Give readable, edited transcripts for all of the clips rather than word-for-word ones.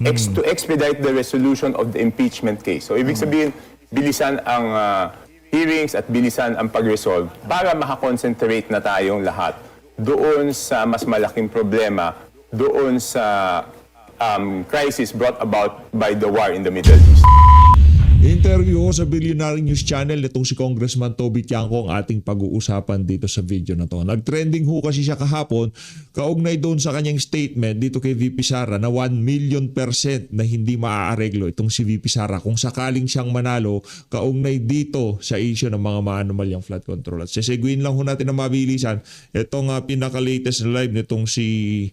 to expedite the resolution of the impeachment case. So ibig sabihin, bilisan ang hearings at bilisan ang pag-resolve para makakonsentrate na tayong lahat doon sa mas malaking problema, doon sa crisis brought about by the war in the Middle East. Interview ko sa Billionaire News Channel itong si Congressman Toby Tiangco ang ating pag-uusapan dito sa video na to. Nag-trending ho kasi siya kahapon kaugnay doon sa kanyang statement dito kay VP Sara na 1,000,000% na hindi maaareglo itong si VP Sara kung sakaling siyang manalo kaugnay dito sa issue ng mga maanomalyang flood control. At sisiguin lang ho natin na mabilisan itong pinaka-latest na live nitong si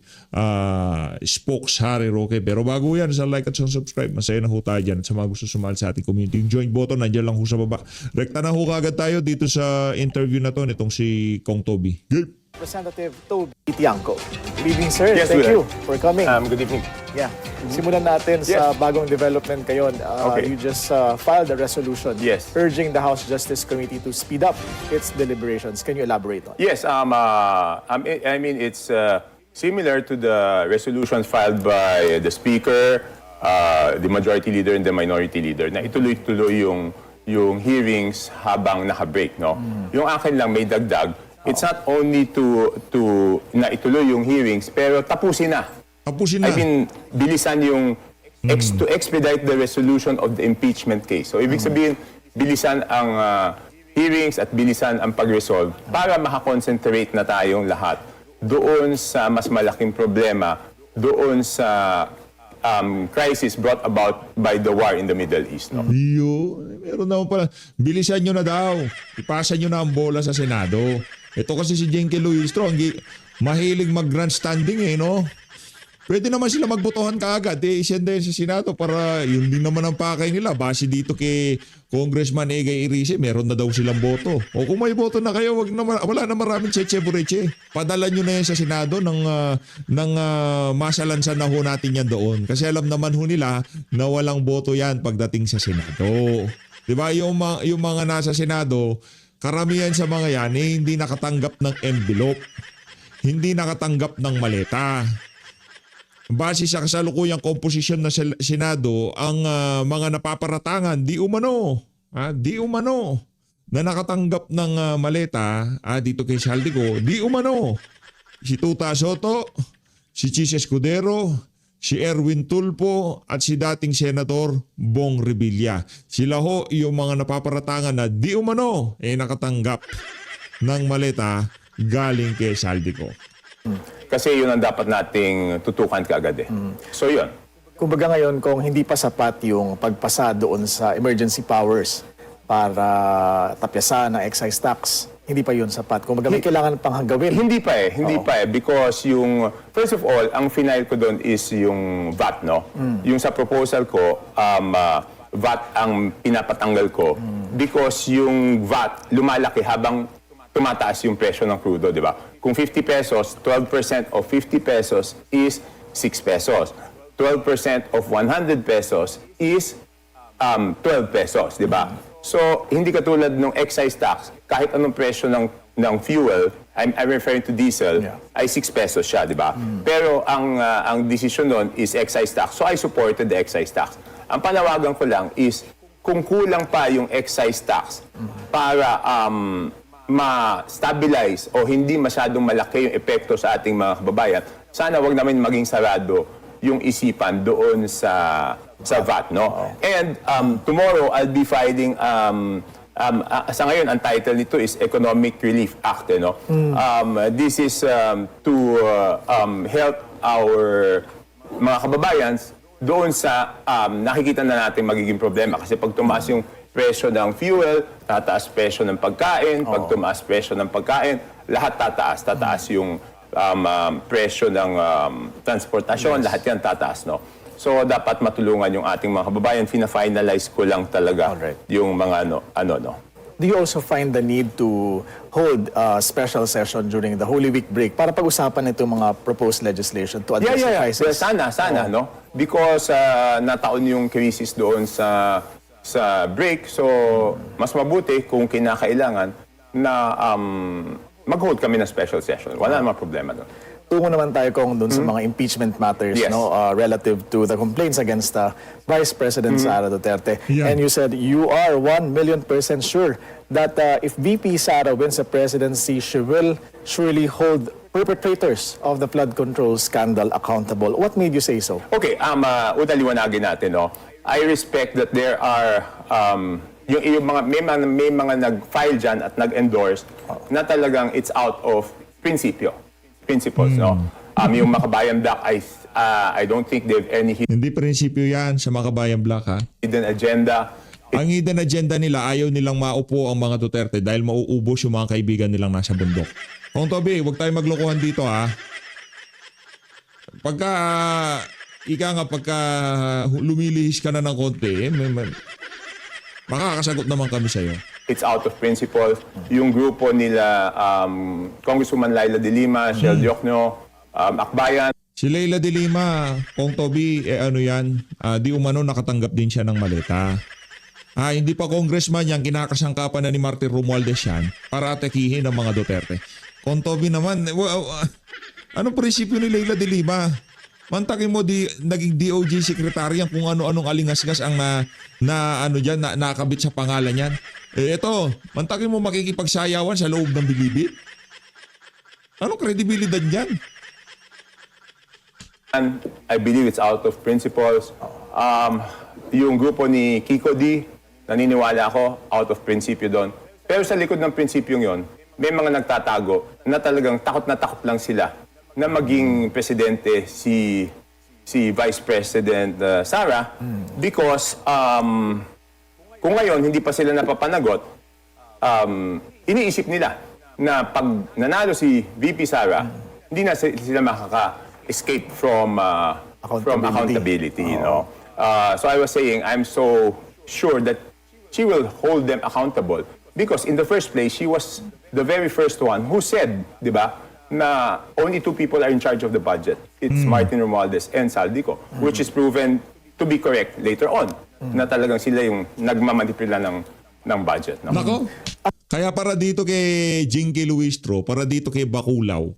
Spokes Harry Roque. Pero bago yan, sa like at sa subscribe, masaya na ho tayo dyan. At sa mga gusto sumali sa ating community, yung join button, nandiyan lang ho sa baba. Rekta na ho kagad tayo dito sa interview na to nitong si Kong Toby. Good. Representative Toby Tiangco. Good evening, sir. Yes, Thank William. you for coming. Good evening. Yeah. Simulan natin sa bagong development ngayon. Okay. You just filed a resolution Yes. urging the House Justice Committee to speed up its deliberations. Can you elaborate on it? Yes, I mean, it's similar to the resolutions filed by the Speaker, the Majority Leader and the Minority Leader na ituloy-tuloy yung hearings habang naka-break, no? Yung akin lang may dagdag. It's not only to na ituloy yung hearings, pero tapusin na. Tapusin na. I mean, bilisan yung to expedite the resolution of the impeachment case. So, ibig sabihin, bilisan ang hearings at bilisan ang pag-resolve para makakonsentrate na tayong lahat doon sa mas malaking problema, doon sa crisis brought about by the war in the Middle East. No? Meron naman pala. Bilisan nyo na daw. Ipasa nyo na ang bola sa Senado. Ito kasi si Jenke Luistro, mahilig mag-grandstanding no? Pwede naman sila magbotohan kaagad. Isenda yun sa Senado para yun din naman ang pakay nila. Base dito kay Congressman Egay Irice, meron na daw silang boto. O kung may boto na kayo, wala na maraming tseche-bureche. Padala nyo na yan sa Senado ng masalansan na ho natin yan doon. Kasi alam naman ho nila na walang boto yan pagdating sa Senado. Diba? Yung mga nasa Senado, karamihan sa mga yan hindi nakatanggap ng envelope. Hindi nakatanggap ng maleta. Base sa kasalukuyang komposisyon ng Senado, ang mga napaparatangan, di umano na nakatanggap ng maleta dito kay Saldico, di umano. Si Tuta Soto, si Chis Escudero, si Erwin Tulfo at si dating Senator Bong Revilla. Sila ho yung mga napaparatangan na di umano nakatanggap ng maleta galing kay Saldico. Kasi yun ang dapat nating tutukan kaagad So yun. Kumbaga ngayon, kung hindi pa sapat yung pagpasa doon sa emergency powers para tapyasan ng excise tax, hindi pa yun sapat. Kumbaga may kailangan pang gawin. Hindi pa because first of all, ang final ko doon is yung VAT, no? Yung sa proposal ko, VAT ang pinapatanggal ko because yung VAT lumalaki habang tumataas yung presyo ng crudo, di ba? Kung 50 pesos, 12% of 50 pesos is 6 pesos. 12% of 100 pesos is 12 pesos, di ba? So, hindi katulad ng excise tax, kahit anong presyo ng fuel, I'm referring to diesel, ay 6 pesos siya, di ba? Pero ang decision nun is excise tax. So, I supported the excise tax. Ang panawagan ko lang is, kung kulang pa yung excise tax para ma-stabilize o hindi masyadong malaki yung epekto sa ating mga kababayan, sana wag namin maging sarado yung isipan doon sa VAT, no? And tomorrow, I'll be filing, sa ngayon, ang title nito is Economic Relief Act, no? This is to help our mga kababayan doon sa nakikita na natin magiging problema. Kasi pag tumaas yung presyo ng fuel, tataas presyo ng pagkain. Pag tumaas presyo ng pagkain, lahat tataas. Tataas yung presyo ng transportasyon, lahat yan tataas, no? So, dapat matulungan yung ating mga kababayan. Fina-finalize ko lang talaga yung mga no. Do you also find the need to hold a special session during the Holy Week break para pag-usapan itong mga proposed legislation to address the crisis? Sana, no? Because nataon yung crisis doon sa break. So, mas mabuti kung kinakailangan na mag-hold kami ng special session. Wala namang problema doon. tungo naman tayo kung doon sa mga impeachment matters, Yes. no, relative to the complaints against Vice President Sara Duterte. Yeah. And you said you are 1,000,000% sure that if VP Sara wins the presidency, she will surely hold perpetrators of the flood control scandal accountable. What made you say so? Okay, liwanagin natin, no? I respect that there are yung mga may mga nag-file diyan at nag-endorse na talagang it's out of principles, no? Yung Makabayan Black, I don't think they have any Hindi prinsipyo yan sa Makabayan Black, ha? hidden agenda. Ang hidden agenda nila, ayaw nilang maupo ang mga Duterte dahil mauubos yung mga kaibigan nilang nasa bundok. Kung Toby, huwag tayong maglokohan dito, ha? Pagka lumilihis ka na ng konti, makakasagot naman kami sa'yo. It's out of principles. Yung grupo nila, Congresswoman Laila de Lima, Shel Diokno, Akbayan, Si Leila de Lima, kung Toby, ano yan, di umano nakatanggap din siya ng maleta. Hindi pa congressman yan, kinakasangkapan na ni Martin Romualdez yan para atakihin ang mga Duterte. Kung Toby naman, anong prinsipyo ni Leila de Lima? Mantakin mo naging DOJ secretary yan kung ano-anong alingasgas ang nakabit sa pangalan yan. Eto, mantakin mo makikipagsayawan sa loob ng bilibid? Anong kredibilidad yan? and I believe it's out of principles. Yung grupo ni Kiko D, naniniwala ako, out of principyo doon. Pero sa likod ng prinsipyong yon, may mga nagtatago na talagang takot na takot lang sila na maging presidente si Vice President Sara because kung ngayon hindi pa sila napapanagot, iniisip nila na pag nanalo si VP Sara, hindi na sila makaka-escape from accountability. You know? So I was saying, I'm so sure that she will hold them accountable because in the first place, she was the very first one who said, di ba, na only two people are in charge of the budget. It's Martin Romualdez and Saldico, which is proven to be correct later on, na talagang sila yung nagmamanipula ng budget. No? Nako. Kaya para dito kay Jinky Luistro, para dito kay Baculaw.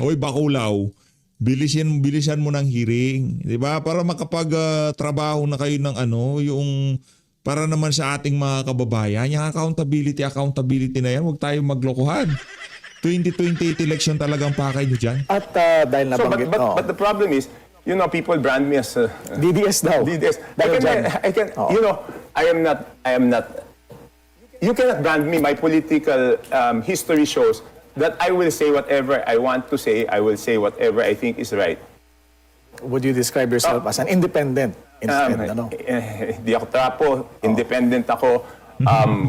Hoy Baculaw, bilisan mo ng hearing, 'di ba? Para makapag-trabaho na kayo ng yung para naman sa ating mga kababayan, yung accountability na yan, huwag tayong maglokohan. 2028 election talagang pakay nyo dyan. At dahil So, nabanggit, but the problem is, you know, people brand me as DDS daw. DDS. Dahil dyan. I can, you know, I am not, you cannot brand me. My political history shows that I will say whatever I want to say. I will say whatever I think is right. Would you describe yourself as an independent instead? Hindi ako trapo, independent ako.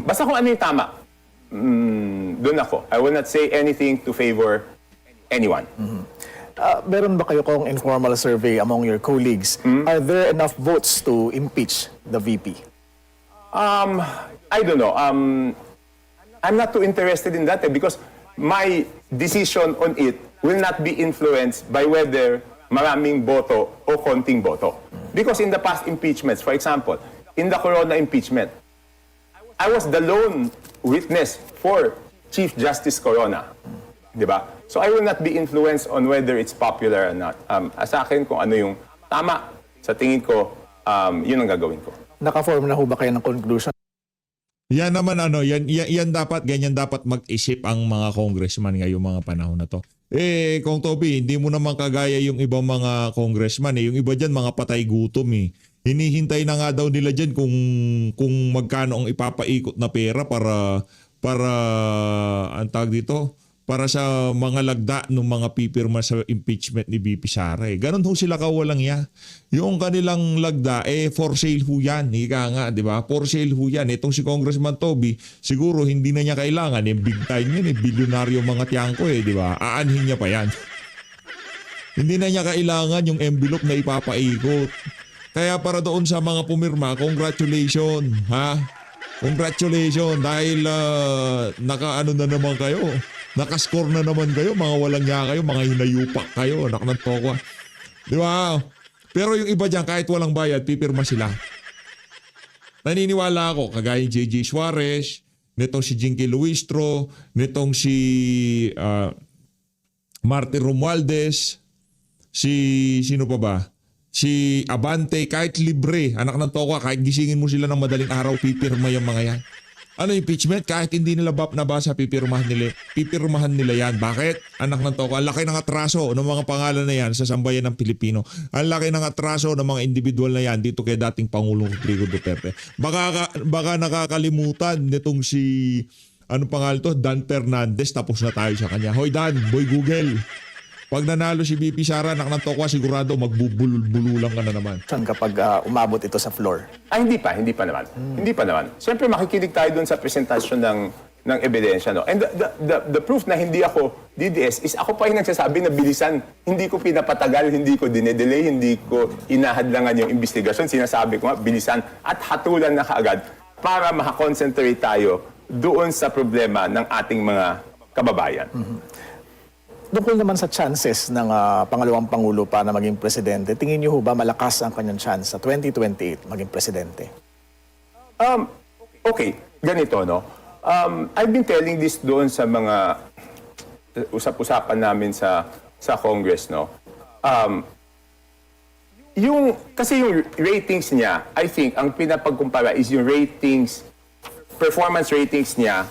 Basta kung ano yung tama, doon ako. I will not say anything to favor anyone. Meron ba kayo kong informal survey among your colleagues? Are there enough votes to impeach the VP? I don't know. I'm not too interested in that because my decision on it will not be influenced by whether maraming boto o konting boto. Because in the past impeachments, for example, in the Corona impeachment, I was the lone witness for Chief Justice Corona. Diba? So I will not be influenced on whether it's popular or not. Sa akin, kung ano yung tama, sa tingin ko, yun ang gagawin ko. Naka-form na ho ba kayo ng conclusion? Yan naman yan dapat, ganyan dapat mag-isip ang mga congressman ngayong mga panahon na to. Kung Toby, hindi mo naman kagaya yung ibang mga congressman. Yung iba dyan, mga patay gutom eh. Hinihintay na nga daw nila dyan kung magkano ang ipapaikot na pera para ang tawag dito, para sa mga lagda ng mga pipirma sa impeachment ni VP Sara. Ganon ho sila kawalang ya. Yung kanilang lagda, for sale ho yan. Ika nga, di ba? For sale ho yan. Itong si Congressman Toby, siguro hindi na niya kailangan. Big time yan. Bilyonaryo mga tiyangko di ba? Aanhin niya pa yan. Hindi na niya kailangan yung envelope na ipapaikot. Kaya para doon sa mga pumirma, congratulations. Congratulations dahil nakaano na naman kayo. Nakascore na naman kayo, mga walang niya kayo, mga hinayupak kayo, anak ng tokwa. Di ba? Pero yung iba dyan, kahit walang bayad, pipirma sila. Naniniwala ako, kagaya ni JJ Suarez, nitong si Jinky Luistro, nitong si Martin Romualdez, sino pa ba? Si Abante, kahit libre, anak ng toka, kahit gisingin mo sila ng madaling araw, pipirma yung mga yan. Ano impeachment? Kahit hindi nila nabasa, pipirmahan nila yan. Bakit? Anak ng toka, ang laki ng atraso ng mga pangalan na yan sa sambayan ng Pilipino. Ang laki ng atraso ng mga individual na yan dito kay dating Pangulong Rodrigo Duterte. Baka nakakalimutan nitong si, ano pangalan to? Dan Fernandez, tapos na tayo sa kanya. Hoy Dan, boy Google. Pag nanalo si BP Sara, anak ng toka, sigurado magbubululang ka na naman. Kapag umabot ito sa floor. Hindi pa naman. Hindi pa naman. Siyempre makikinig tayo doon sa presentasyon ng ebidensya, no. And the proof na hindi ako DDS is ako pa yung nagsasabi na bilisan. Hindi ko pinapatagal, hindi ko dinedelay, hindi ko inahadlangan yung investigasyon. Sinasabi ko nga, bilisan at hatulan na kaagad para makakonsentrate tayo doon sa problema ng ating mga kababayan. Tungkol naman sa chances ng pangalawang Pangulo pa na maging presidente, tingin niyo ho ba malakas ang kanyang chance sa 2028 maging presidente? Okay, ganito, no? I've been telling this doon sa mga usap-usapan namin sa Congress, no? Kasi yung ratings niya, I think, ang pinapagkumpara is yung performance ratings niya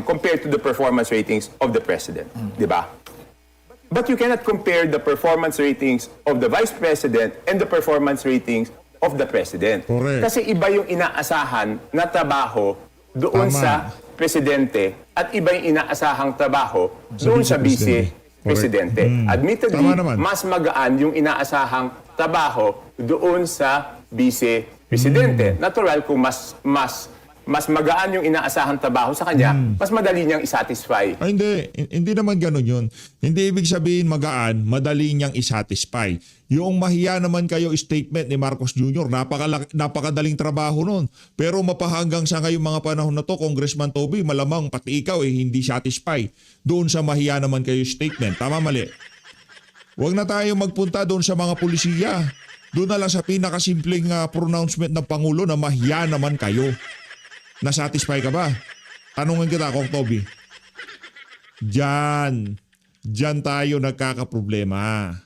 compared to the performance ratings of the president, di ba? But you cannot compare the performance ratings of the vice president and the performance ratings of the president. Correct. Kasi iba yung inaasahan na trabaho doon Tama. sa presidente at iba yung inaasahang trabaho doon sa vice-presidente. Admittedly, Tama naman. mas magaan yung inaasahang trabaho doon sa vice-presidente. Natural kung mas magaan yung inaasahang trabaho sa kanya, mas madali niyang isatisfy. Ay, hindi naman ganun yun. Hindi ibig sabihin magaan, madali niyang isatisfy. Yung mahiya naman kayo statement ni Marcos Jr., napakadaling trabaho nun. Pero mapahanggang sa ngayong mga panahon na to, Congressman Toby, malamang pati ikaw hindi satisfy doon sa mahiya naman kayo statement. Tama, mali? Huwag na tayo magpunta doon sa mga pulisiya. Doon na lang sa pinakasimpleng pronouncement ng Pangulo na mahiya naman kayo. Nasatisfy ka ba? Tanungin kita, Kong Toby. Diyan tayo nagkakaproblema.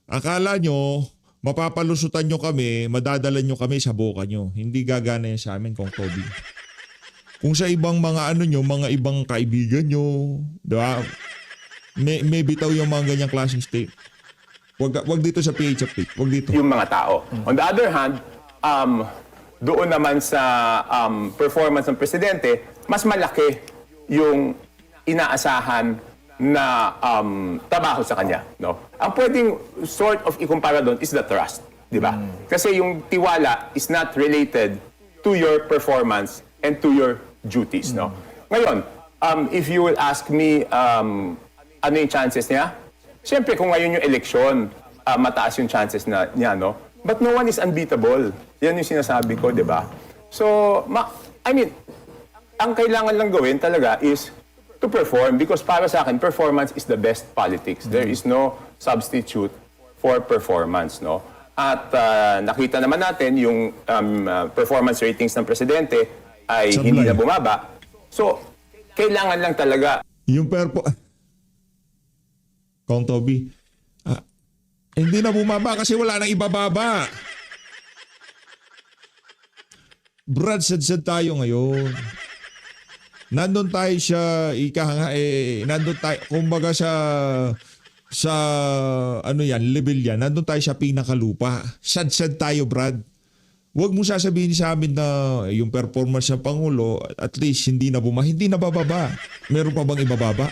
Akala nyo, mapapalusutan nyo kami, madadalan nyo kami sa boka nyo. Hindi gagana yan sa amin, Kong Toby. Kung sa ibang mga mga ibang kaibigan nyo, diba? May bitaw yung mga ganyang klaseng state. Wag dito sa PH update. Wag dito. Yung mga tao. On the other hand, doon naman sa performance ng presidente, mas malaki yung inaasahan na trabaho sa kanya, no? Ang pwedeng sort of ikumpara doon is the trust, di ba? Kasi yung tiwala is not related to your performance and to your duties, no? Ngayon, if you will ask me ano yung chances niya? Siyempre, kung ngayon yung eleksyon, mataas yung chances niya, no? But no one is unbeatable. Yan yung sinasabi ko, di ba? So, ang kailangan lang gawin talaga is to perform because para sa akin, performance is the best politics. There is no substitute for performance, no? At nakita naman natin yung performance ratings ng presidente ay Sablay. hindi na bumaba. So, kailangan lang talaga Yung Kong Toby, hindi na bumaba kasi wala nang ibababa. Brad, sad tayo ngayon. Nandun tayo sa nandun tayo, kumbaga sa level yan, nandun tayo sa pinakalupa. Sad tayo, Brad. Huwag mo sasabihin sa amin na yung performance ng Pangulo, at least hindi na bababa. Meron pa bang ibababa?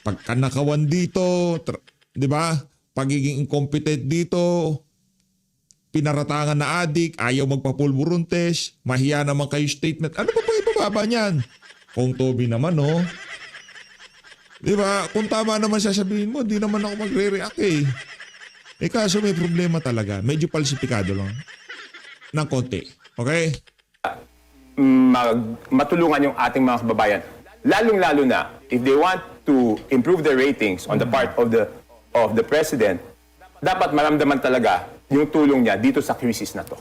Pagkanakawan dito, di ba? Pagiging incompetent dito, pinaratangan na adik, ayaw magpapulburon test, mahiya naman kayo statement. Ano pa ibababa niyan? Kung Toby naman, no? Di ba? Kung tama naman sasabihin mo, di naman ako magre-react eh. Kaso may problema talaga. Medyo falsifikado lang. Ng konti. Okay? matulungan yung ating mga kababayan. Lalong-lalo na, if they want to improve their ratings on the part of the president, dapat maramdaman talaga yung tulong niya dito sa crisis na to.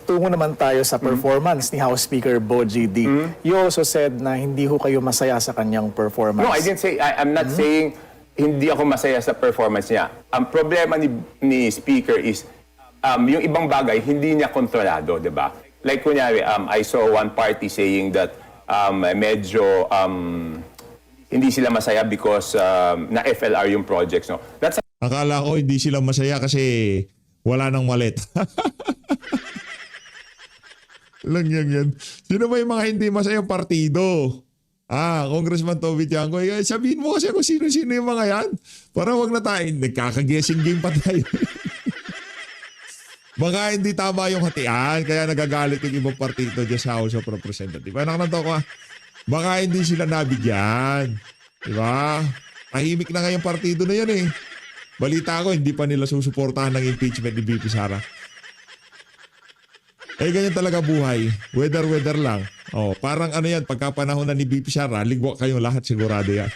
tungo naman tayo sa performance ni House Speaker Bogie D. You also said na hindi ho kayo masaya sa kanyang performance. No, I didn't say, I'm not saying hindi ako masaya sa performance niya. Ang problema ni Speaker is, yung ibang bagay, hindi niya kontrolado, di ba? Like kunyari, I saw one party saying that medyo hindi sila masaya because na FLR yung projects, no? That's Akala ko hindi sila masaya kasi wala nang wallet. Lang yan. Sino ba yung mga hindi masayang partido? Congressman Toby Tiangco. Sabihin mo kasi kung sino-sino yung mga yan. Para wag na tayo. Nagkaka-guessing game pa tayo. Baka hindi tama yung hatian. Kaya nagagalit yung ibang partido dyan sa House of Representatives. Anak na to ko. Baka hindi sila nabigyan. Diba? Tahimik na nga yung partido na yan eh. Balita ko, hindi pa nila susuportahan ng impeachment ni VP Sara. Ganyan talaga buhay. Weather lang. Parang ano yan, pagka panahon na ni VP Sara, ligwak kayong lahat, sigurado yan.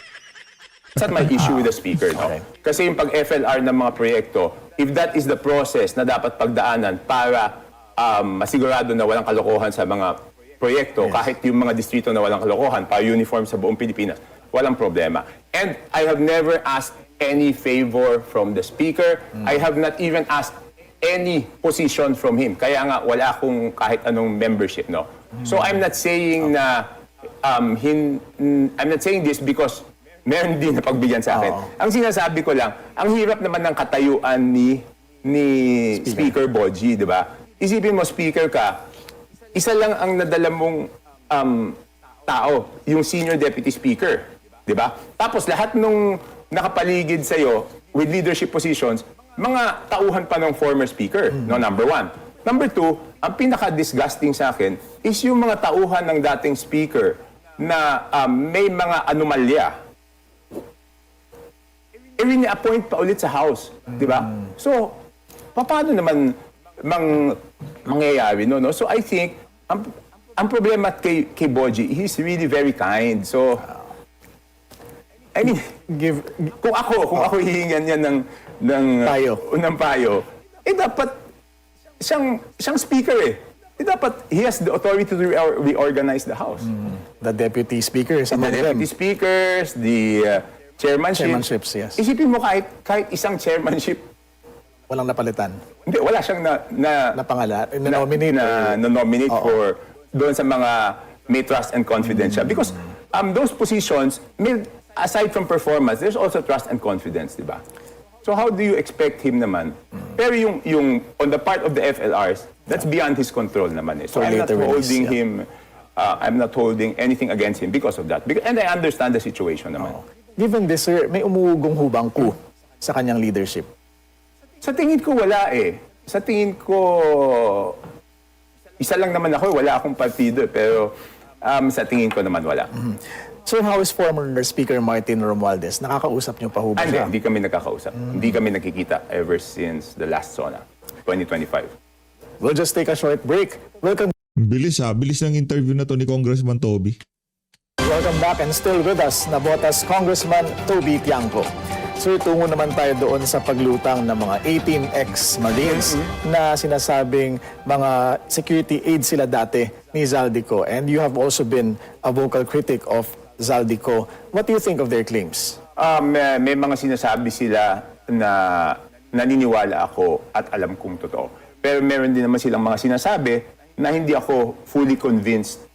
not my issue with the Speaker. No? Okay. Kasi yung pag-FLR ng mga proyekto, if that is the process na dapat pagdaanan para masigurado na walang kalokohan sa mga proyekto, kahit yung mga distrito na walang kalokohan, para uniform sa buong Pilipinas, walang problema. And I have never asked any favor from the Speaker. I have not even asked any position from him. Kaya nga, wala akong kahit anong membership, no? So I'm not saying na, I'm not saying this because meron din na pagbigyan sa akin. Ang sinasabi ko lang, ang hirap naman ng katayuan ni Speaker Bogie, di ba? Isipin mo, Speaker ka, isa lang ang nadala mong tao, yung Senior Deputy Speaker, di ba? Tapos lahat nung nakapaligid sa'yo with leadership positions, mga tauhan pa ng former Speaker, no, number one. Number two, ang pinaka-disgusting sa akin is yung mga tauhan ng dating Speaker na may mga anomalya. Rini-appoint pa ulit sa House, di ba? So, paano naman mangyayari, no? So, I think, ang problema kay Bogie, he's really very kind. So, I mean, kung ako hihingan niya ng payo, dapat siyang speaker eh. Dapat he has the authority to reorganize the House. The deputy speakers, The deputy speakers, the chairmanships, yes. Isipin mo kahit isang chairmanship, Walang napalitan. hindi, wala siyang nominate for doon sa mga may trust and confidence siya. Because those positions, aside from performance, there's also trust and confidence, di ba? So how do you expect him naman? Pero yung on the part of the FLRs, that's beyond his control naman eh. So I'm not holding him, I'm not holding anything against him because of that. And I understand the situation naman. Given this, sir, may umuugong hubang coup sa kanyang leadership. Sa tingin ko wala eh. Sa tingin ko, isa lang naman ako, wala akong partido. Pero sa tingin ko naman wala. Sir, how is former Speaker Martin Romualdez? Nakakausap niyo pa ho ba siya? Hindi kami nakakausap. Hindi kami nakikita ever since the last SONA, 2025. We'll just take a short break. Welcome Bilis ng interview na to ni Congressman Toby. back and still with us, Nabotas Congressman Toby Tiangco. Sir, tungo naman tayo doon sa paglutang ng mga 18 ex-Marines na sinasabing mga security aides sila dati ni Zaldico. And you have also been a vocal critic of Zaldico. What do you think of their claims? May mga sinasabi sila na naniniwala ako at alam kong totoo. Pero meron din naman silang mga sinasabi na hindi ako fully convinced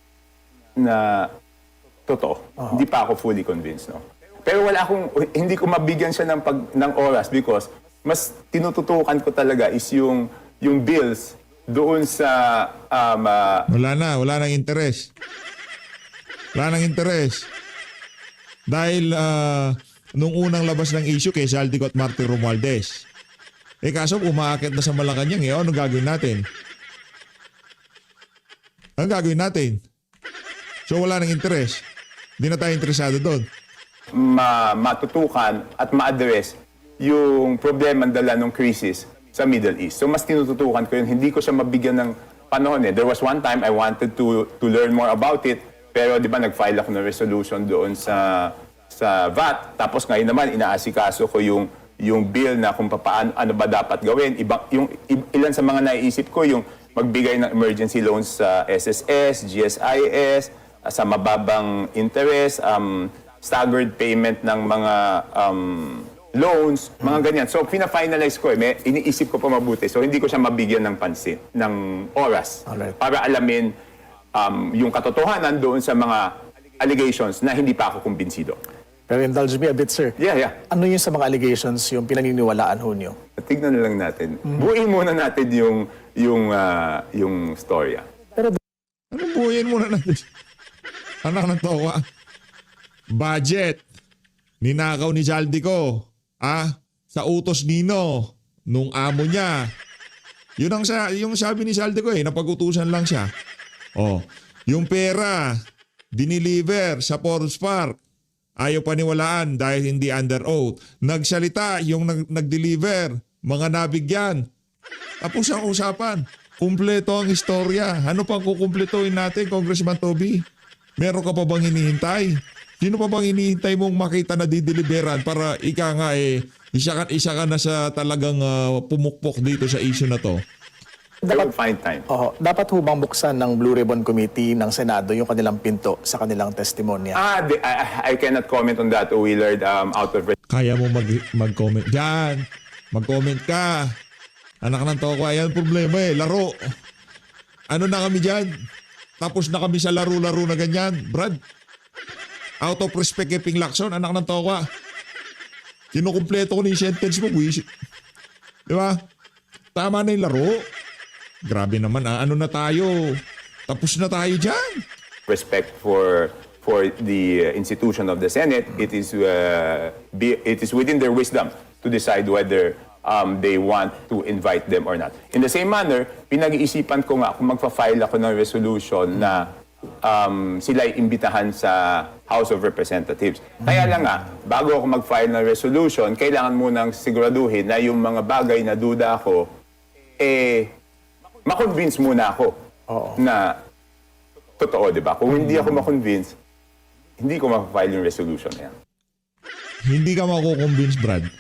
na totoo. Hindi pa ako fully convinced, no? Pero hindi ko mabigyan siya ng oras because mas tinututukan ko talaga is yung bills doon sa... Wala nang interes. Wala nang interes. Dahil nung unang labas ng issue kay Zaldico at Martin Romualdez. Kaso umaakit na sa Malacanang ano gagawin natin? Ano gagawin natin? So wala nang interes. Hindi na tayo interesado doon. Matutukan at ma-address yung problema ng dala ng crisis sa Middle East. So mas tinututukan ko yun. Hindi ko siya mabigyan ng panahon eh. There was one time I wanted to learn more about it, pero di ba nag-file ako ng resolution doon sa VAT. Tapos ngayon naman inaasikaso ko yung bill na kung paano ba dapat gawin. Yung ilan sa mga naiisip ko, yung magbigay ng emergency loans sa SSS, GSIS, sa mababang interest, staggered payment ng mga loans, mga ganyan. So, pina-finalize ko iniisip ko pa mabuti. So, hindi ko siya mabigyan ng pansin, ng oras. Alright. Para alamin yung katotohanan doon sa mga allegations na hindi pa ako kumbinsido. Pero indulge me a bit, sir. Yeah. Ano yung sa mga allegations yung pinaniniwalaan ho niyo? Tignan na lang natin. Buuin muna natin yung storya. Anong buuin muna natin? Anak ng toka. Budget. Ninakaw ni Zaldico. Sa utos nino. Nung amo niya. Yun ang yung sabi ni Zaldico napag-utusan lang siya. Yung pera, diniliver sa Forbes Park. Ayaw paniwalaan dahil hindi under oath. Nagsalita yung nag-deliver. Mga nabigyan. Tapos ang usapan. Kumpleto ang istorya. Ano pang kukumpletuin natin, Congressman Toby? Meron ka pa bang hinihintay? Sino pa bang hinihintay mong makita na dideliveran para ika nga isa ka na sa talagang pumukpok dito sa issue na to? I will find time. Dapat ho bang buksan ng Blue Ribbon Committee ng Senado yung kanilang pinto sa kanilang testimonya? I cannot comment on that, Willard, out of Kaya mo mag-comment dyan. Mag-comment ka. Anak ng toko, ayan problema laro. Ano na kami dyan? Tapos na kami sa laro-laro na ganyan. Brad, out of respect kay Ping Lacson, anak ng toko. Kinukumpleto ko na yung sentence mo, buwisit. Di ba? Tama na yung laro. Grabe naman, ano na tayo? Tapos na tayo dyan. respect for the institution of the Senate. It is within their wisdom to decide whether they want to invite them or not. In the same manner, pinag-iisipan ko nga kung magfa-file ako ng resolution na sila ay imbitahan sa House of Representatives. Kaya lang nga, bago ako mag-file ng resolution, kailangan munang siguraduhin na yung mga bagay na duda ako, ma-convince muna ako na totoo, di ba? Kung hindi ako ma-convince, hindi ko ma-file yung resolution na yan. Hindi ka makukonvince, Brad.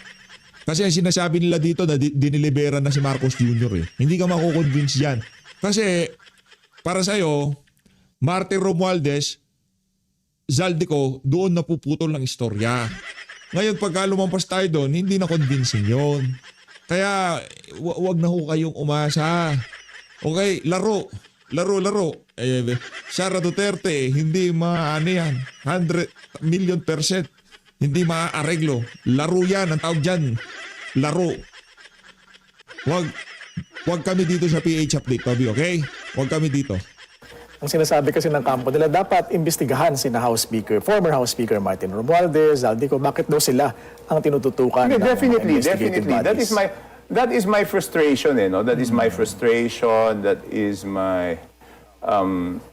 Kasi ang sinasabi nila dito na dinilibera na si Marcos Jr. Hindi ka makukonvince yan. Kasi para sa'yo, Martin Romualdez, Zaldico, doon napuputol ng istorya. Ngayon, pagka lumampas tayo doon, hindi na convincing yun. Kaya, wag na ho kayong umasa. Okay, laro. Sara Duterte, hindi maano yan. 100 million %. Hindi maaareglo. Laro yan, ang tawag dyan. Laro. Wag kami dito sa PH Update, Toby, okay? Wag kami dito. Ang sinasabi kasi ng kampo nila, dapat imbestigahan sina former House Speaker Martin Romualdez, Zaldico, bakit daw sila ang tinututukan ng Definitely. investigative bodies? That is my frustration, no? That is my frustration. That is my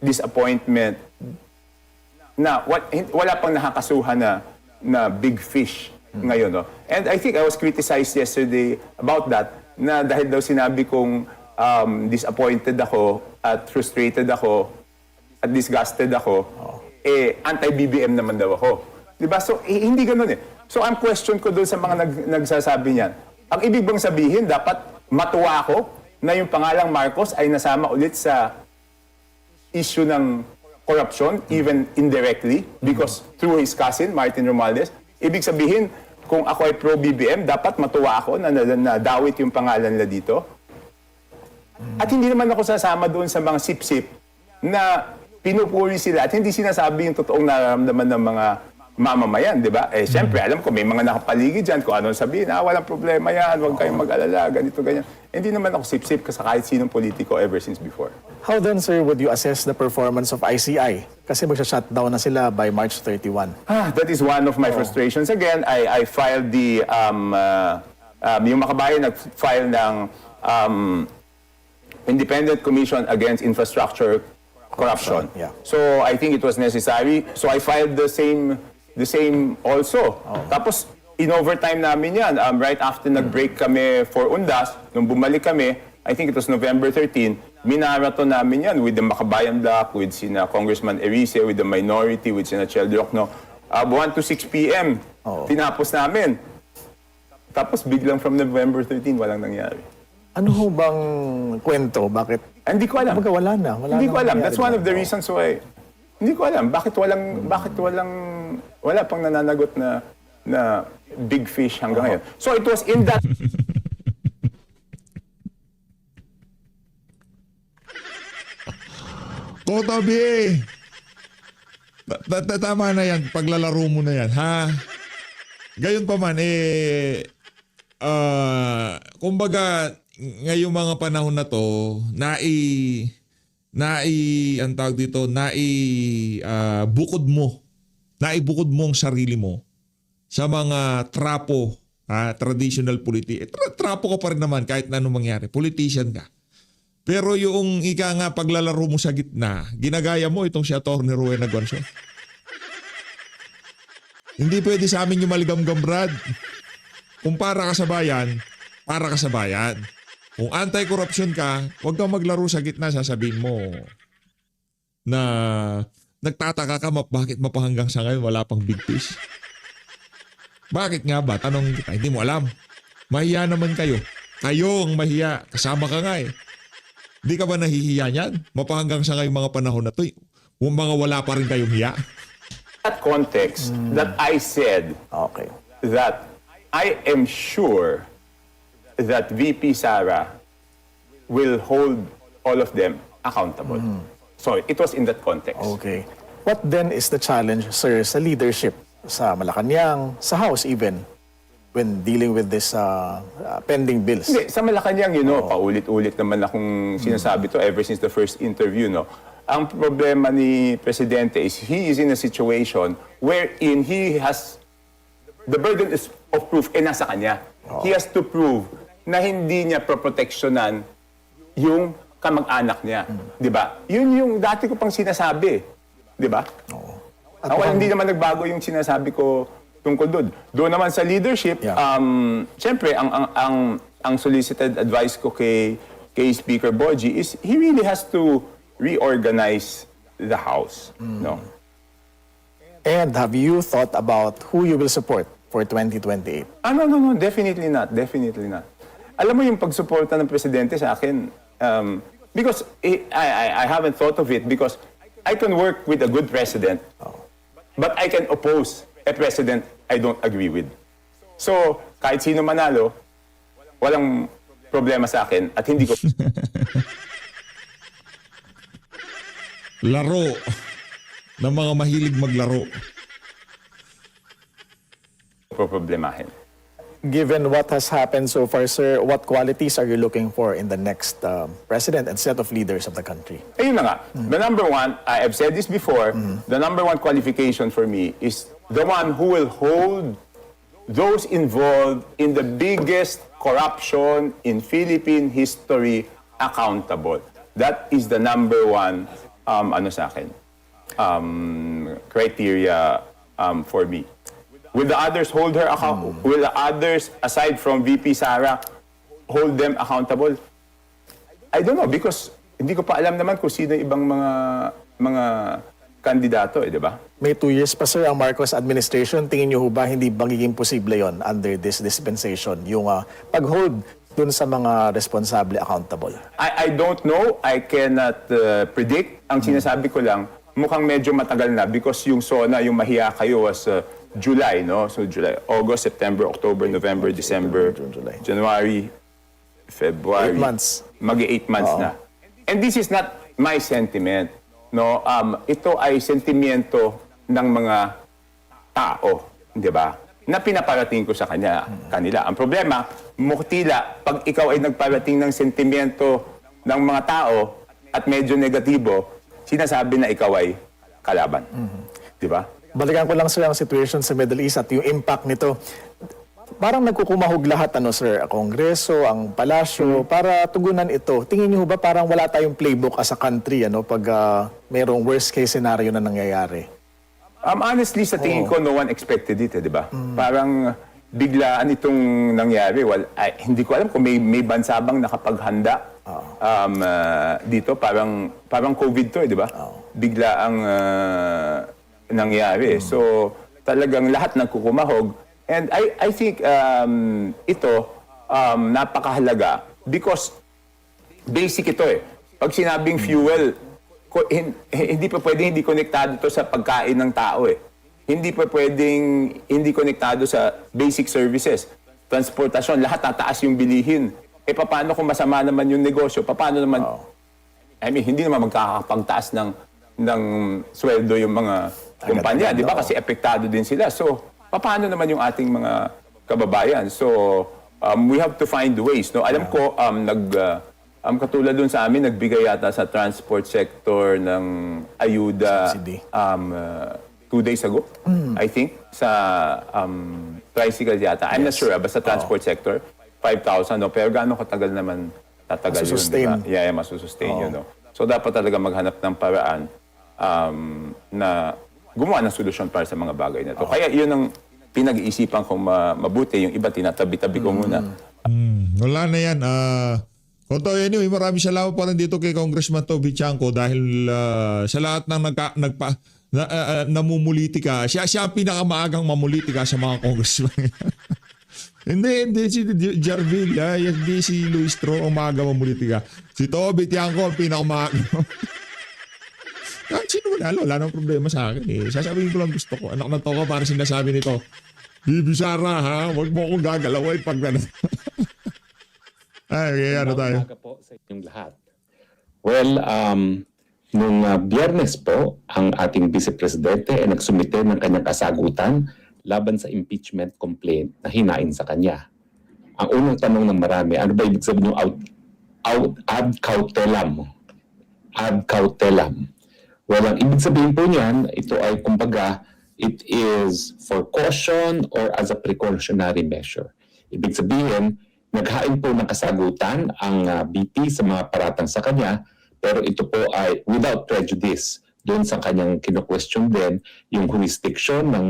disappointment. Na wala pang nakakasuhan na big fish ngayon, no? And I think I was criticized yesterday about that. Na dahil daw sinabi kong disappointed ako at frustrated ako at disgusted ako, anti-BBM naman daw ako. Diba? So, hindi ganun eh. So, ang question ko doon sa mga nagsasabi niyan, ang ibig bang sabihin, dapat matuwa ako na yung pangalang Marcos ay nasama ulit sa issue ng corruption, even indirectly, because through his cousin, Martin Romualdez. Ibig sabihin, kung ako ay pro-BBM, dapat matuwa ako na nadawit yung pangalan nila dito. At hindi naman ako sasama doon sa mga sip-sip na pinupuri sila at hindi sinasabi yung totoong nararamdaman ng mga mamamayan, di ba? Siyempre, alam ko, may mga nakapaligid dyan kung anong sabihin, walang problema yan, huwag kayong mag-alala, ganito, ganyan. Hindi naman ako sip-sip sa kahit sinong politiko ever since before. How then, sir, would you assess the performance of ICI? Kasi magsha-shutdown na sila by March 31. That is one of my frustrations. Again, I filed yung Makabayan nag-file ng Independent Commission Against Infrastructure Corruption. Yeah. So I think it was necessary. So I filed the same also. Tapos in overtime namin yan. Right after nag-break kami for Undas, nung bumalik kami, I think it was November 13, minaraton namin yan with the Makabayan Block, with sina Congressman Erice, with the minority, with sina Chel Diokno. 1 to 6 p.m. Tinapos namin. Tapos biglang from November 13, walang nangyari. Ano ho bang kwento? Bakit? Hindi ko alam. Kumbaga wala na. Hindi ko alam. nangyayari That's one of the doon. reasons why. Hindi ko alam. Wala pang nananagot na big fish hanggang ngayon. So it was in that Kotabi! Tama na yan. Paglalaro mo na yan, ha? Gayon pa man, kumbaga, ngayong mga panahon na to, ang tawag dito, naibukod mo ang sarili mo sa mga trapo, traditional trapo ka pa rin naman kahit na anong mangyari. Politician ka. Pero yung ika nga paglalaro mo sa gitna, ginagaya mo itong si Atty. Rowena Gonzalo. Hindi pwede sa amin yung maligamgam, Brad. Kung para ka sa bayan, para ka sa bayan. Kung anti-corruption ka, huwag kang maglaro sa gitna, sasabihin mo na nagtataka ka bakit mapahanggang sa ngayon wala pang big fish. Bakit nga ba? Tanong kita, hindi mo alam. Mahiya naman kayo. Kayo ang mahiya. Kasama ka nga eh. Di ka ba nahihiya niyan? Mapahanggang sa ngayong mga panahon na to, kung mga wala pa rin kayong hiya. that context that I said Okay. that I am sure that VP Sara will hold all of them accountable. So it was in that context. Okay. What then is the challenge, sir, sa leadership sa Malacanang, sa House even, when dealing with this pending bills? Hindi, sa Malacanang, paulit-ulit naman akong sinasabi to ever since the first interview, no? Ang problema ni Presidente is he is in a situation wherein he has the burden of proof nasa kanya. He has to prove na hindi niya proproteksyonan yung kamag-anak niya. Di ba? Yun yung dati ko pang sinasabi. Di ba? Ako hindi naman nagbago yung sinasabi ko tungkol doon. Doon naman sa leadership, siyempre, ang solicited advice ko kay Speaker Boji is he really has to reorganize the House. No? And have you thought about who you will support for 2028? No, definitely not. Definitely not. Alam mo yung pagsuporta ng Presidente sa akin, because I haven't thought of it because I can work with a good President, but I can oppose a President I don't agree with. So, kahit sino manalo, walang problema sa akin at hindi ko Laro ng mga mahilig maglaro. problemahin. Given what has happened so far, sir, what qualities are you looking for in the next president and set of leaders of the country? Ayun na nga. The number one, I've said this before, the number one qualification for me is the one who will hold those involved in the biggest corruption in Philippine history accountable. That is the number one, sa akin, criteria for me. Will the others hold her accountable? Will the others, aside from VP Sara, hold them accountable? I don't know because hindi ko pa alam naman kung sino ibang mga kandidato, di ba? May 2 years pa, sir, ang Marcos administration. Tingin niyo ho ba hindi magiging posible yon under this dispensation? Yung pag-hold dun sa mga responsable accountable. I don't know. I cannot predict. Ang sinasabi ko lang, mukhang medyo matagal na because yung SONA, yung mahiya kayo was July, no? So July, August, September, October, November, December, June, July. January, February. 8 months. Mag-8 months na. And this is not my sentiment, no? Ito ay sentimiento ng mga tao, di ba? Na pinaparating ko sa kanila. Ang problema, muktila, pag ikaw ay nagparating ng sentimiento ng mga tao at medyo negatibo, sinasabi na ikaw ay kalaban. Di ba? Balikan ko lang, sir, ang situation sa Middle East at yung impact nito. Parang nagkukumahog lahat, sir, ang Kongreso, ang Palasyo, para tugunan ito. Tingin niyo ba parang wala tayong playbook as a country, pag mayroong worst case scenario na nangyayari? Honestly, sa tingin ko, no one expected it, di ba? Parang biglaan itong nangyari. Hindi ko alam kung may bansa bang nakapaghanda dito. Parang COVID to, di ba? Bigla ang nangyari. So, talagang lahat nagkukumahog. And I think ito, napakahalaga Because basic ito eh. Pag sinabing fuel, hindi pa pwedeng hindi konektado to sa pagkain ng tao eh. Hindi pa pwedeng hindi konektado sa basic services. Transportasyon, lahat tataas yung bilihin. Eh paano kung masama naman yung negosyo? Paano naman, I mean, hindi naman magkakapagtaas ng sweldo yung mga kumpanya, di ba? Kasi apektado din sila. So, paano naman yung ating mga kababayan? So, we have to find ways. No? Alam ko, katulad dun sa amin, nagbigay yata sa transport sector ng ayuda Subsidy. 2 days ago, I think, sa tricycle yata. I'm not sure, basta transport sector, 5,000. No? Pero gaano katagal naman tatagal yun, Masusustain. di ba? Yeah, masusustain yun. No? So, dapat talaga maghanap ng paraan na gumawa ng solusyon para sa mga bagay na to. Kaya yun ang pinag-iisipan kong mabuti. Yung iba, tinatabi-tabi ko muna. Wala na yan. Konto, anyway, maraming salamat pa rin dito kay Congressman Toby Chanco dahil sa lahat ng namumulitika, siya ang pinakamaagang mamulitika sa mga congressman. Hindi si Jarvil, hindi si Luis Tro ang maaga mamulitika. Si Toby Chanco ang pinakamaagang. Kahit sino wala nang problema sa akin eh. Sasabihin ko lang gusto ko. Anak na to ko para sinasabi nito, Bibi Sara ha, huwag mo akong gagalawin pag gano'n. Ay, okay, ano tayo? Umaga po sa inyong lahat. Well, nung Biyernes po, ang ating Vice Presidente ay nagsumite ng kanyang kasagutan laban sa impeachment complaint na hinain sa kanya. Ang unang tanong ng marami, ano ba ibig sabihin yung ad cautelam? Ad cautelam. Well, ang ibig sabihin po niyan, ito ay kumbaga, it is for caution or as a precautionary measure. Ibig sabihin, naghain po ng kasagutan ang BP sa mga paratang sa kanya, pero ito po ay without prejudice doon sa kanyang kino-question din yung jurisdiction ng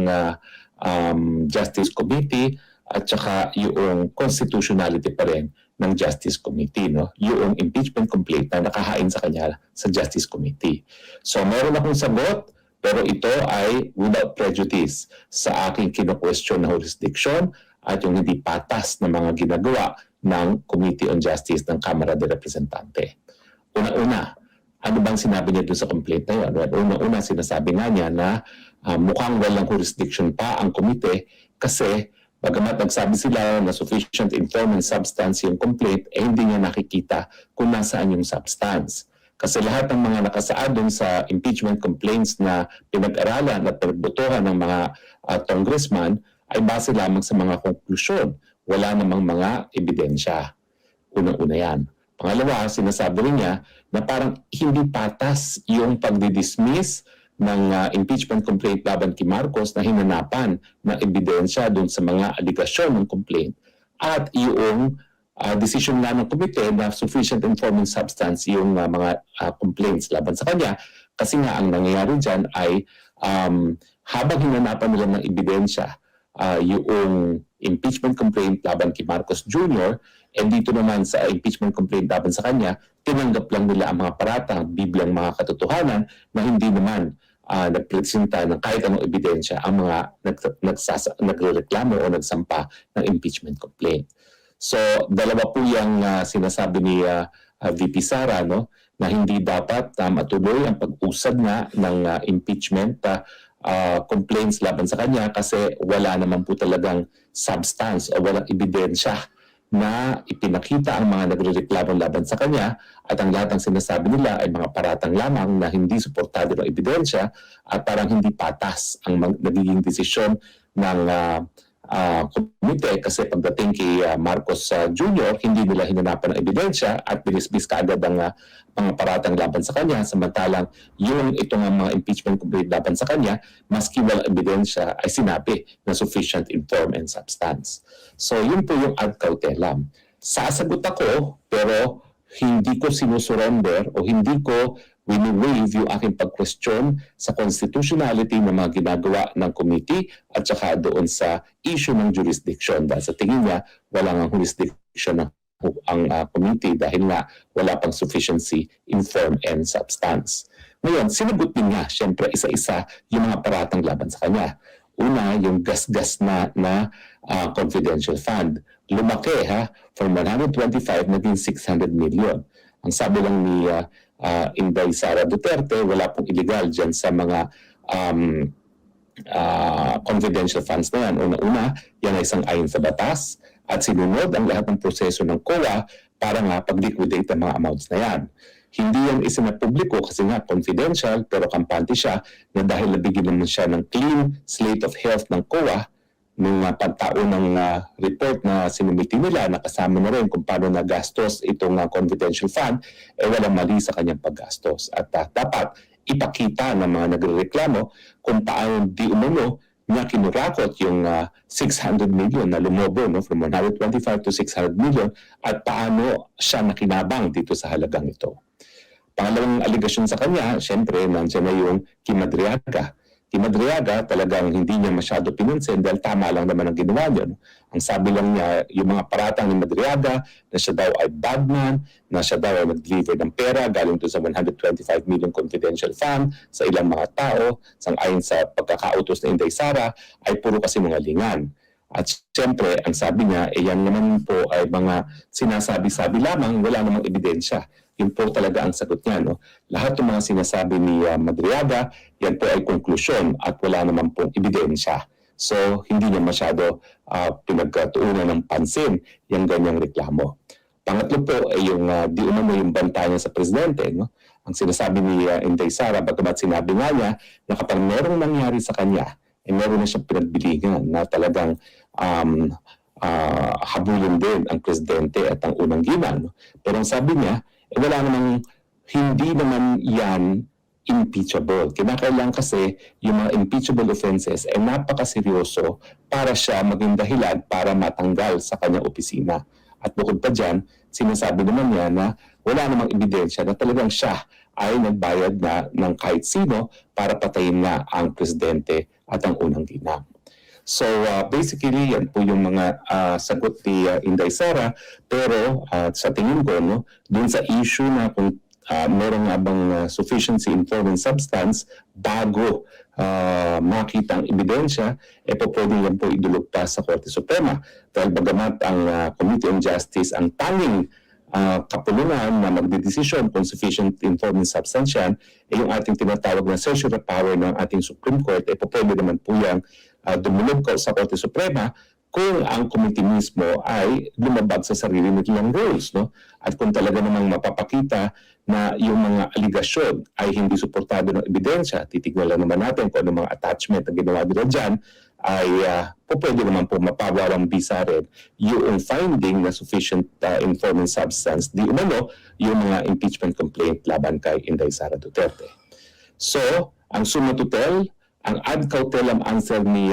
Justice Committee at saka yung constitutionality pa rin ng Justice Committee, no? Yung impeachment complaint na nakahain sa kanya sa Justice Committee. So meron akong sagot, pero ito ay without prejudice sa aking kino-question na jurisdiction at yung hindi patas na mga ginagawa ng Committee on Justice ng Kamara de Representante. Una-una, ano bang sinabi niya doon sa complaint na yun? Una-una, sinasabi nga niya na mukhang walang jurisdiction pa ang komite kasi bagamat nagsabi sila na sufficient inform and substance yung complaint, eh hindi niya nakikita kung nasaan yung substance. Kasi lahat ng mga nakasaad doon sa impeachment complaints na pinag-aralan at pinagbotohan ng mga congressman ay base lamang sa mga konklusyon. Wala namang mga ebidensya. Unang-una yan. Pangalawa, sinasabi rin niya na parang hindi patas yung pagdidismiss ng impeachment complaint laban kay Marcos na hinanapan ng ebidensya doon sa mga aligasyon ng complaint at yung decision na ng komite na sufficient informing substance yung mga complaints laban sa kanya. Kasi nga ang nangyayari dyan ay habang hinanapan nila ng ebidensya yung impeachment complaint laban kay Marcos Jr. and dito naman sa impeachment complaint laban sa kanya, tinanggap lang nila ang mga paratang biblang mga katotohanan na hindi naman nagpresenta ng kahit anong ebidensya ang mga nagreklamo o nagsampa ng impeachment complaint. So, dalawa po yung sinasabi ni VP Sara, no, na hindi dapat matuloy ang pag-usad nga ng impeachment complaints laban sa kanya kasi wala naman po talagang substance o walang ebidensya na ipinakita ang mga nagrereklamo laban sa kanya at ang lahat ng sinasabi nila ay mga paratang lamang na hindi suportado ng ebidensya at parang hindi patas ang nagiging desisyon ng komite kasi pagdating kay Marcos Jr., hindi nila hinanapan ng ebidensya at binisbis kaagad ang mga paratang laban sa kanya samantalang yung itong mga impeachment complaint laban sa kanya, maski walang ebidensya ay sinabi na sufficient inform and substance. So yun po yung ad cautelam. Sasagot ako pero hindi ko sinusurrender o hindi ko wini-waive yung aking pag-question sa constitutionality ng mga ginagawa ng committee at saka doon sa issue ng jurisdiction. Dahil sa tingin niya, wala nga jurisdiction ang committee dahil nga wala pang sufficiency in form and substance. Ngayon, sinagot din niya, siyempre isa-isa yung mga paratang laban sa kanya. Una, yung gas-gas na confidential fund. lumaki from 125 naging 600 million. Ang sabi lang ni Inday Sara Duterte, wala pong illegal dyan sa mga confidential funds na yan. Una-una, yan ay isang ayon sa batas at sinunod ang lahat ng proseso ng COA para nga pag-liquidate ang mga amounts na yan. Hindi yan isinapubliko kasi nga confidential pero kampante siya na dahil nabigyan naman siya ng clean slate of health ng COA nung pagtaunang report na sinumiti nila, nakasama na rin kung paano nagastos itong confidential fund, walang mali sa kanyang paggastos. At dapat ipakita ng mga nagrereklamo kung paano di umano niya kinurakot yung 600 million na lumobo from 125 to 600 million at paano siya nakinabang dito sa halagang ito. Pangalawang aligasyon sa kanya, syempre, nandiyan na yung Kimadriaga. Kimadriaga talagang hindi niya masyado pinansin dahil tama lang naman ang ginawa niya. Ang sabi lang niya, yung mga paratang ni Madriaga na siya daw ay badman, na siya daw ay nag-deliver ng pera galing doon sa 125 million confidential fund sa ilang mga tao, sang-ayon sa pagkakautos na Inday Sara, ay puro kasi mga lingan. At siyempre, ang sabi niya, yan naman po ay mga sinasabi-sabi lamang, wala namang ebidensya. Yun po talaga ang sagot niya. Lahat ng mga sinasabi ni Madriaga, yan po ay konklusyon at wala naman pong ebidensya. So, hindi niya masyado pinagkatuunan ng pansin yung ganyang reklamo. Pangatlo po ay yung di umano yung banta niya sa presidente. Ang sinasabi ni Inday Sara, bagamat sinabi nga niya na kapag merong nangyari sa kanya, meron na siyang pinagbilingan na talagang habulin din ang presidente at ang unang ginang. Pero ang sabi niya, wala namang, hindi naman yan impeachable. Kinakailangan kasi yung mga impeachable offenses ay napakaseryoso para siya maging dahilan para matanggal sa kanyang opisina. At bukod pa dyan, sinasabi naman niya na wala namang ebidensya na talagang siya ay nagbayad na ng kahit sino para patayin na ang presidente at ang unang ginang. So basically, yan po yung mga sagot ni Inday Sara. Pero sa tingin ko, dun sa issue na kung meron nga bang sufficiency in form and substance bago makita ang ebidensya, po pwede yan po idulog pa sa Korte Suprema. Dahil bagamat ang Committee on Justice ang tanging kapulungan na magdedesisyon kung sufficient in form and substance yan, yung ating tinatawag na certiorari power ng ating Supreme Court, po pwede naman po yung dumulog ko sa Korte Suprema kung ang committee mismo ay lumabag sa sarili nilang rules. At kung talaga namang mapapakita na yung mga aligasyon ay hindi suportado ng ebidensya, titignan lang naman natin kung ano mga attachment na ginawa nila dyan, ay pwede naman po mapawawang bisa rin yung finding na sufficient in form and substance di umano yung mga impeachment complaint laban kay Inday Sara Duterte. So, ang summa total, ang ad cautelam answer ni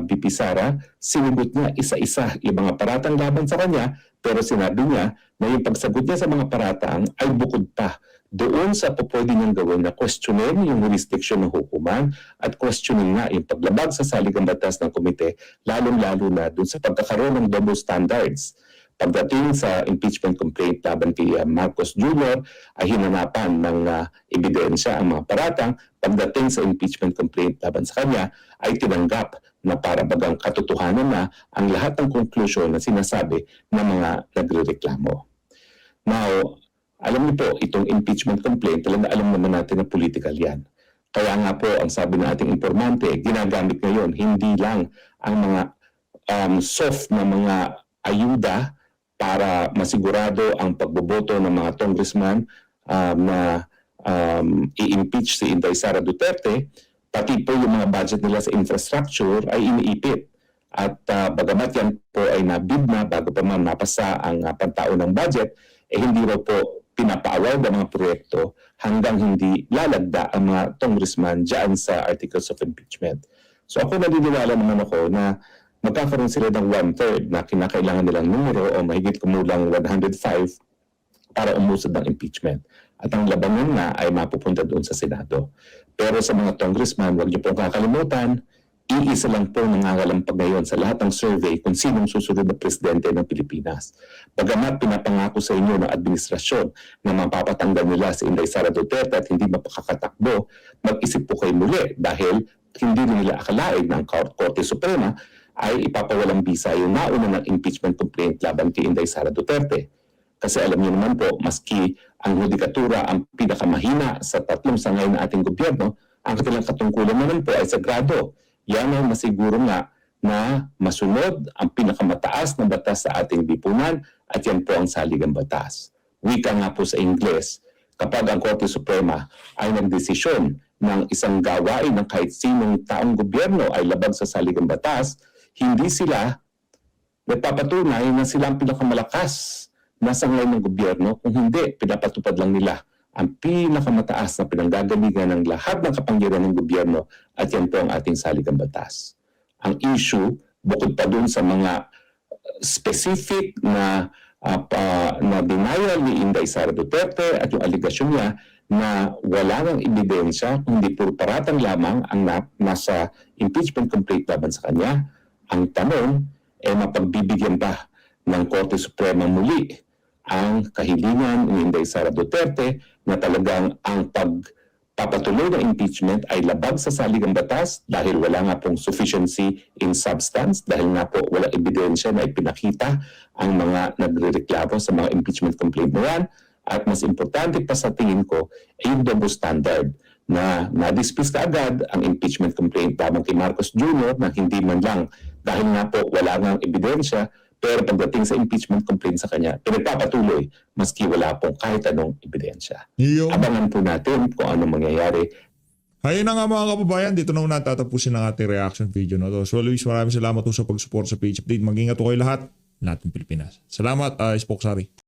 BP Sara, sinigot niya isa-isa yung mga paratang laban sa kanya, pero sinabi niya na yung pagsagot niya sa mga paratang ay bukod pa doon sa pwede niyang gawin na questionin yung jurisdiction ng hukuman at questionin nga yung paglabag sa saligang batas ng komite, lalong-lalo na doon sa pagkakaroon ng double standards. Pagdating sa impeachment complaint laban kay Marcos Jr. ay hinanapan ng ebidensya ang mga paratang. Pagdating sa impeachment complaint laban sa kanya ay tinanggap na para bagang katotohanan na ang lahat ng konklusyon na sinasabi ng mga nagrereklamo. Now, alam niyo po, itong impeachment complaint, talaga alam naman natin na political yan. Kaya nga po, ang sabi ng ating informante, ginagamit ngayon hindi lang ang mga soft na mga ayuda para masigurado ang pagboboto ng mga congressman na i-impeach si Inday Sara Duterte, pati po yung mga budget nila sa infrastructure ay iniipit. At bagamat yan po ay nabid na bago pa man mapasa ang pantaunang budget, hindi raw po pinapaawal ng mga proyekto hanggang hindi lalagda ang mga congressman dyan sa articles of impeachment. So ako naniniwala naman ako na magkakaroon sila ng 1/3 na kinakailangan nilang numero o mahigit kumulang 105 para umusad ng impeachment. At ang labanan na ay mapupunta doon sa Senado. Pero sa mga congressman, huwag niyo pong kakalimutan, iisa lang po nangangalampag ngayon sa lahat ng survey kung sinong susunod na presidente ng Pilipinas. Bagamat pinapangako sa inyo ng administrasyon na mapapatanggal nila si Inday Sara Duterte at hindi mapakakatakbo, mag-isip po kayo muli dahil hindi nila akalain ng Korte Suprema ay ipapawalang bisa yung nauna ng impeachment complaint laban kay Inday Sara Duterte. Kasi alam niyo naman po, maski ang hudikatura ang pinakamahina sa tatlong sangay ng ating gobyerno, ang kanilang katungkulan naman po ay sagrado. Yan ang masiguro nga na masunod ang pinakamataas na batas sa ating lipunan at yan po ang saligang batas. Wika nga po sa Ingles, kapag ang Korte Suprema ay nagdesisyon ng isang gawain ng kahit sinong taong gobyerno ay labag sa saligang batas, hindi sila nagpapatunay na sila ang pinakamalakas na sangay ng gobyerno, kung hindi, pinapatupad lang nila ang pinakamataas na pinanggagalingan ng lahat ng kapangyarihan ng gobyerno at yan po ang ating saligang batas. Ang issue, bukod pa dun sa mga specific na denial ni Inday Sara Duterte at yung aligasyon niya na wala ng ebidensya, kundi puro paratang lamang ang nasa impeachment complaint laban sa kanya, ang tanong, mapagbibigyan ba ng Korte Suprema muli ang kahilingan ni Inday Sara Duterte na talagang ang pagpapatuloy ng impeachment ay labag sa saligang batas dahil wala nga pong sufficiency in substance, dahil nga po wala ebidensya na ipinakita ang mga nagrereklamo sa mga impeachment complaint na yan. At mas importante pa sa tingin ko ay yung double standard na na-dismiss ka agad ang impeachment complaint laban kay Marcos Jr. na hindi man lang dahil nga po wala nga ebidensya, pero pagdating sa impeachment complaint sa kanya, pinagpapatuloy maski wala pong kahit anong ebidensya. Abangan po natin kung ano mangyayari. Ayun na nga mga kababayan, dito na muna tatapusin ang ating reaction video na to. So Luis, maraming salamat po sa pag-support sa page update. Mag-ingat po kayo lahat, natin Pilipinas. Salamat, Spoksari.